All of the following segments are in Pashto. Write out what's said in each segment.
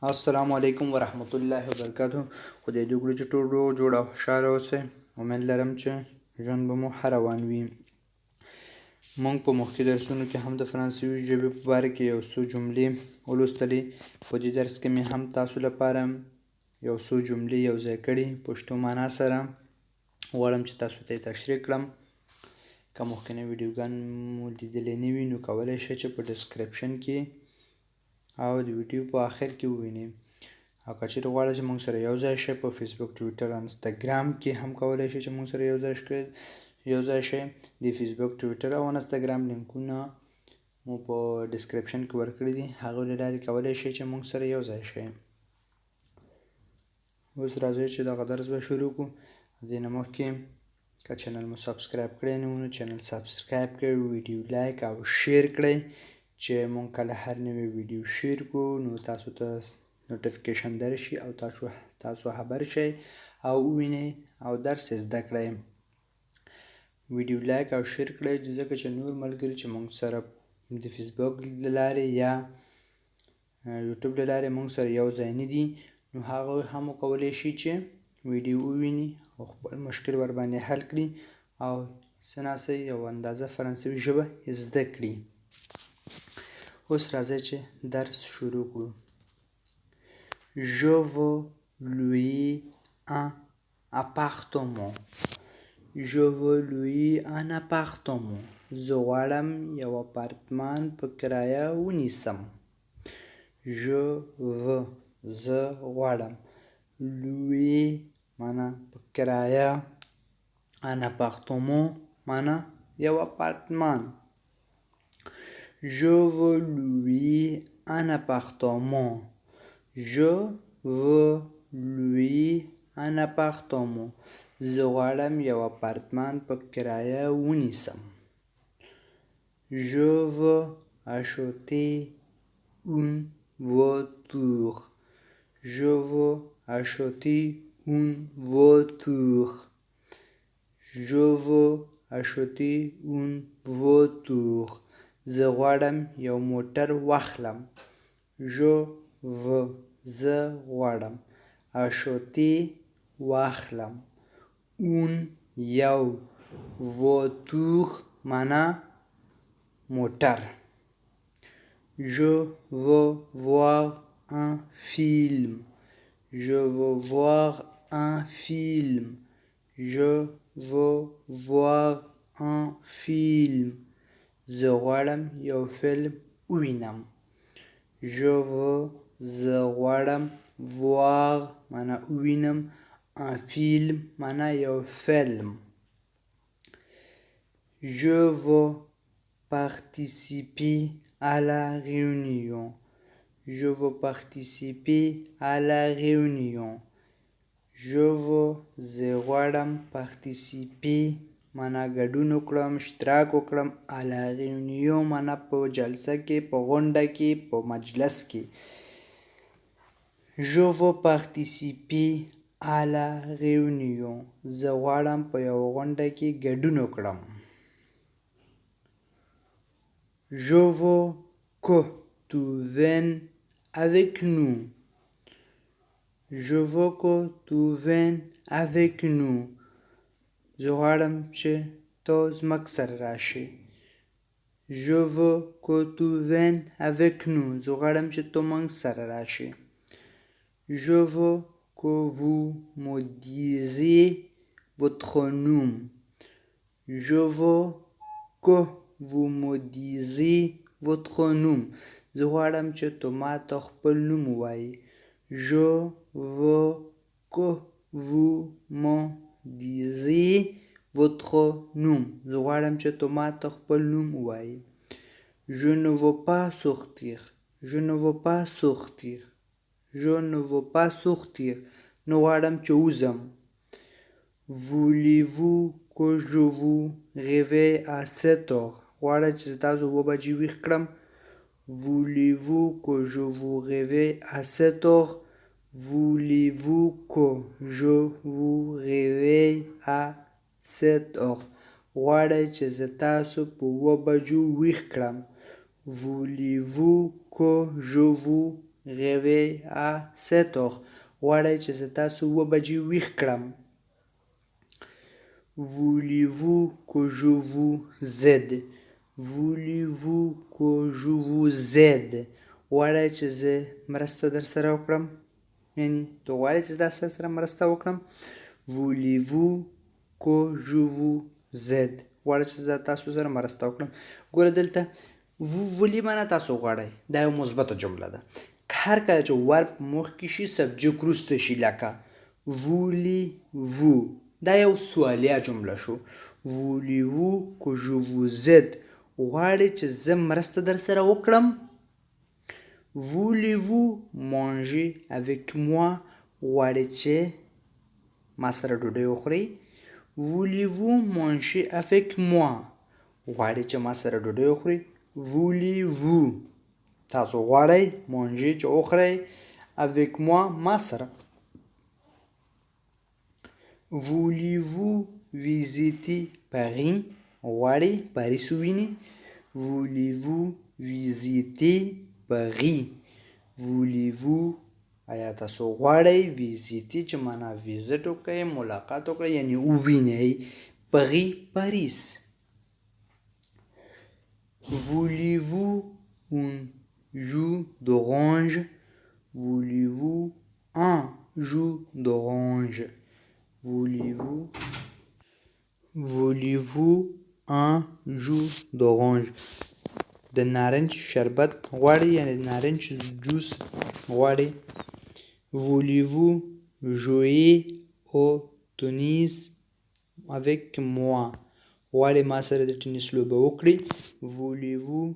السلام علیکم ورحمت الله وبرکاتو. خدای دې وکړي چې ټول روغ جوړ او خوشحاله اوسئ. امید لرم چې ژوند به مو ښه روان وي. موږ په مخکې درسونو کې هم د فرانسوي ژبې په باره کې یو څو جملې ولوستلې. په دې درس کې مې هم تاسو لپاره یو څو جملې یوځای کړي پښتو معنا سره. غواړم چې تاسو ته یې تشریح کړم. که مخکینی ویډیوګان مو لیدلې نه وي نو کولی شئ چې په ډسکرپشن کې او د ویډیو په آخر کې ووینئ. او که چېرې غواړئ چې موږ سره یوځای شئ په فیسبوک، ټویټر او انسټاګرام کې هم کولی شئ چې موږ سره یوځای شئ. د فیسبوک، ټویټر او انسټاګرام لینکونه مو په ډسکرپشن کې ورکړي دي. هغو له لارې کولی شئ چې موږ سره یوځای شئ. اوس راځئ چې دغه درس به شروع کړو. دې نه مخکې که چینل مو سبسکرایب کړی نه وي نو چینل سبسکرایب کړئ، ویډیو لایک او شیر کړئ چې مونږ کله هر نوی ویډیو شیر کړو نو تاسو ته نوټیفیکیشن درشي او تاسو خبر شئ او ووینئ او درس زده کړئ. ویډیو لایک او شیر کړئ ځکه چې نور ملګري چې مونږ سره د فیسبوک له لارې یا یوټیوب له لارې مونږ سره یو ځای نه دي نو هغوی هم وکولی شي چې ویډیو وویني او خپل مشکل ورباندې حل کړي او څه ناڅه یو اندازه فرانسوي ژبه زده کړي. اوس راځئ چې درس شروع کړو. Je veux louer un appartement. Je veux louer un appartement. زه غواړم یو اپارتمان په کرایه ونیسم. Je veux زه غواړم. louer معنا په کرایه، un appartement معنا یو اپارتمان. Je veux louer un appartement. Je veux louer un appartement. زه غواړم یو اپارتمان په کرایه ونیسم. Je veux acheter une voiture. Je veux acheter une voiture. Je veux acheter une voiture. زه غواړم یو موټر واخلم. Je veux زه غواړم. acheter واخلم. un یو. voiture معنا موټر. Je veux voir un film. Je veux voir un film. Je veux voir un film. زه غواړم یو فلم ووینم. Je veux زه غواړم. voir معنا ووینم. un film معنا یو فلم. Je veux participer à la réunion. Je veux participer à la réunion. Je veux زه غواړم participer معنا ګډون وکړم، اشتراک وکړم. à la réunion معنا په جلسه کې، په غونډه کې، په مجلس کې. Je veux participer à la réunion. زه غواړم په یو غونډه کې ګډون وکړم. Je veux que tu viennes avec nous. Je veux que tu viennes avec nous. زه غواړم چې ته زموږ سره راشې. Je veux que tu viennes avec nous. زه غواړم چې ته موږ سره راشې. Je veux que vous me disiez votre nom. Je veux que vous me disiez votre nom. زه غواړم چې ته ما ته خپل نوم ووایې. Je veux que vous me disiez votre nom. زه غواړم چې ته ما ته خپل نوم ووایې. Je ne veux pas sortir. Je ne veux pas sortir. Je ne veux pas sortir. نه غواړم چې وځم. Voulez-vous que je vous réveille à 7 heures. غواړم چې تاسو 2 بجې ویښ کړم. Voulez-vous que je vous réveille à 7 heures. Voulez-vous que je vous réveille à 7 heures. غواړئ چې زه تاسو په 2 بجو ویښ کړم. Voulez-vous que je vous réveille à 7h. غواړی چې زه تاسو 7 بجې ویښ کړم. Voulez-vous que je vous aide? Voulez-vous que je vous aide? غواړی چې زه مرسته در سره وکړم. یعنی ته غواړی چې تاسو سره مرسته وکړم. Voulez-vous que je vous aide? غواړی چې زه تاسو سره مرسته وکړم. ګوره دلته ولی معنا تاسو غواړئ دا یو مثبته جمله ده. هر کله چې ورب مخکې شي سبجیکټ وروسته شي لکه voulez-vous دا یو سوالیه جمله شو. voulez-vous que je vous aide غواړئ چې زه مرسته در سره وکړم. voulez-vous manger avec moi غواړئ چې ما سره ډوډۍ وخورئ. voulez-vous manger avec moi غواړئ چې ما سره ډوډۍ وخورئ. voulez-vous تاسو غواړئ manger چې وخورئ avec moi ما سره. voulez-vous visiter Paris غواړئ پاریس ووینئ. voulez-vous visiter Paris voulez-vous آیا تاسو غواړئ ویزیټي چې معنا ویزټ وکړئ ملاقات وکړئ یعنی ووینئ. Paris پاریس. voulez-vous un jus d'orange voulez-vous un jus d'orange voulez-vous un jus d'orange د نارنج شربت غواړئ یعنی د نارنج جوس غواړئ. voulez-vous jouer au tennis avec moi غواړئ ما سره د ټینس لوبه وکړئ. voulez-vous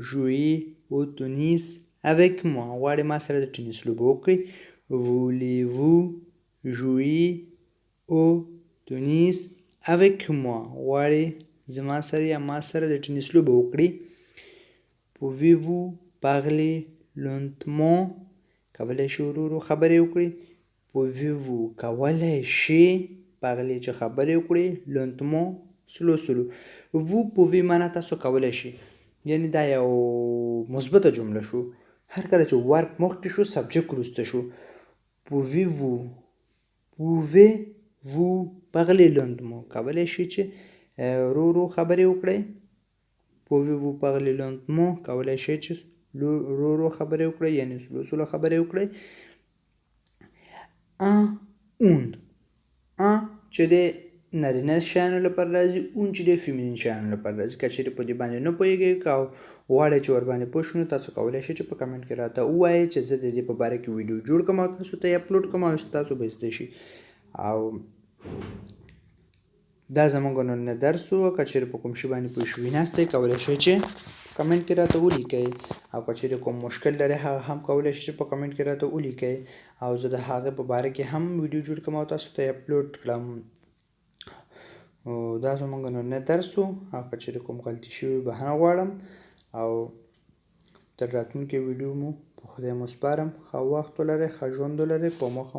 jouer au tennis avec moi غواړئ ما سره د ټینس لوبه وکړئ. voulez-vous jouer au tennis avec moi غواړئ زما سره یا ما سره د ټینس لوبه وکړئ. pouvez-vous parler lentement کولی شئ ورو ورو خبرې وکړئ. pouvez-vous کولی شئ parler چې خبرې وکړئ lentement سلو سلو. vous pouvez معنا تاسو کولی شئ یعنی دا یو مثبته جمله شو. هر کله چې ورب مخکې شو سبجیکټ وروسته شو. pouvez-vous parler lentement کولی شئ چې ورو ورو خبرې وکړئ. pouvez-vous parler lentement کولی شئ چې ورو ورو خبرې وکړئ یعنی سلو سلو خبرې وکړئ. un چې د نارینه شیانو لپاره راځي اون چې د فیمینین شیانو لپاره راځي. که چیرې په دې باندې نه پوهیږئ که غواړئ چې ورباندې پوه شو نو تاسو کولی شئ چې په کمنټ کې راته ووایئ چې زه د دې په باره کې ویډیو جوړ کړم او تاسو ته یې اپلوډ کړم او تاسو به زده شي. او دا زموږ نن درس و. که چیرې په کوم شي باندې پوه شوي ناستئ کولی شئ چې کمنټ کې راته ولیکئ او که چیرې کوم مشکل لرئ هغه هم کولی شئ چې په کمنټ کې راته ولیکئ او زه د هغې په باره کې هم ویډیو جوړ کړم او تاسو ته یې اپلوډ کړم. دا زموږ نن درس و او که چیرې کوم غلطي شوي بخښنه غواړم او تر راتلونکي ویډیو مو په خدای مو سپارم. ښه وخت ولرئ ښه ژوند ولرئ په مخه